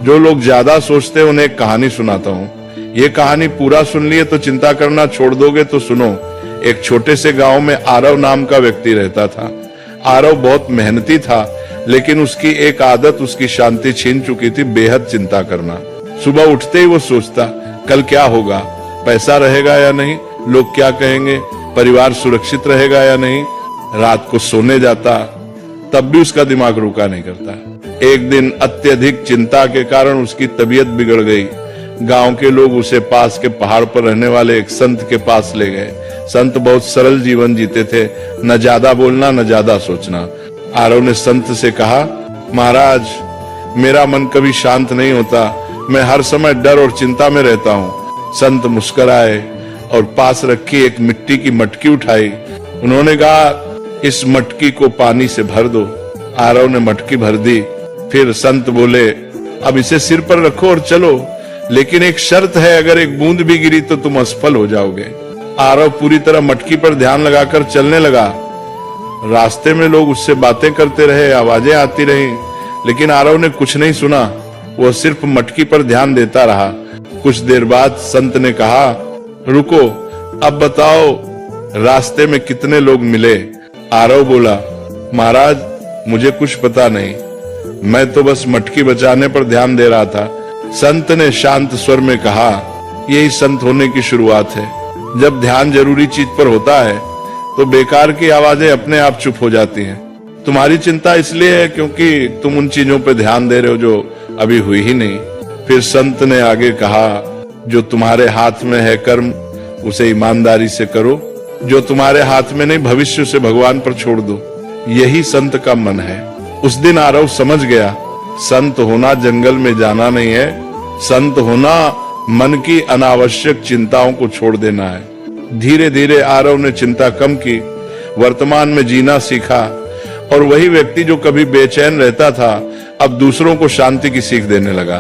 जो लोग ज्यादा सोचते हैं उन्हें एक कहानी सुनाता हूँ। ये कहानी पूरा सुन लिए तो चिंता करना छोड़ दोगे, तो सुनो। एक छोटे से गांव में आरव नाम का व्यक्ति रहता था। आरव बहुत मेहनती था, लेकिन उसकी एक आदत उसकी शांति छीन चुकी थी, बेहद चिंता करना। सुबह उठते ही वो सोचता, कल क्या होगा, पैसा रहेगा या नहीं, लोग क्या कहेंगे, परिवार सुरक्षित रहेगा या नहीं। रात को सोने जाता, तब भी उसका दिमाग रुका नहीं करता। एक दिन अत्यधिक चिंता के कारण उसकी तबीयत बिगड़ गई। गांव के लोग उसे पास के पहाड़ पर रहने वाले एक संत के पास ले गए। संत बहुत सरल जीवन जीते थे, न ज्यादा बोलना न ज्यादा सोचना। आरव ने संत से कहा, महाराज, मेरा मन कभी शांत नहीं होता, मैं हर समय डर और चिंता में रहता हूँ। संत मुस्कुराए और पास रखी एक मिट्टी की मटकी उठाई। उन्होंने कहा, इस मटकी को पानी से भर दो। आरव ने मटकी भर दी। फिर संत बोले, अब इसे सिर पर रखो और चलो, लेकिन एक शर्त है, अगर एक बूंद भी गिरी तो तुम असफल हो जाओगे। आरव पूरी तरह मटकी पर ध्यान लगाकर चलने लगा। रास्ते में लोग उससे बातें करते रहे, आवाजें आती रहीं, लेकिन आरव ने कुछ नहीं सुना। वह सिर्फ मटकी पर ध्यान देता रहा। कुछ देर बाद संत ने कहा, रुको, अब बताओ रास्ते में कितने लोग मिले। आरव बोला, महाराज, मुझे कुछ पता नहीं, मैं तो बस मटकी बचाने पर ध्यान दे रहा था। संत ने शांत स्वर में कहा, यही संत होने की शुरुआत है। जब ध्यान जरूरी चीज पर होता है तो बेकार की आवाजें अपने आप चुप हो जाती हैं। तुम्हारी चिंता इसलिए है क्योंकि तुम उन चीजों पर ध्यान दे रहे हो जो अभी हुई ही नहीं। फिर संत ने आगे कहा, जो तुम्हारे हाथ में है कर्म, उसे ईमानदारी से करो। जो तुम्हारे हाथ में नहीं, भविष्य से भगवान पर छोड़ दो। यही संत का मन है। उस दिन आरव समझ गया, संत होना जंगल में जाना नहीं है, संत होना मन की अनावश्यक चिंताओं को छोड़ देना है। धीरे धीरे आरव ने चिंता कम की, वर्तमान में जीना सीखा, और वही व्यक्ति जो कभी बेचैन रहता था, अब दूसरों को शांति की सीख देने लगा।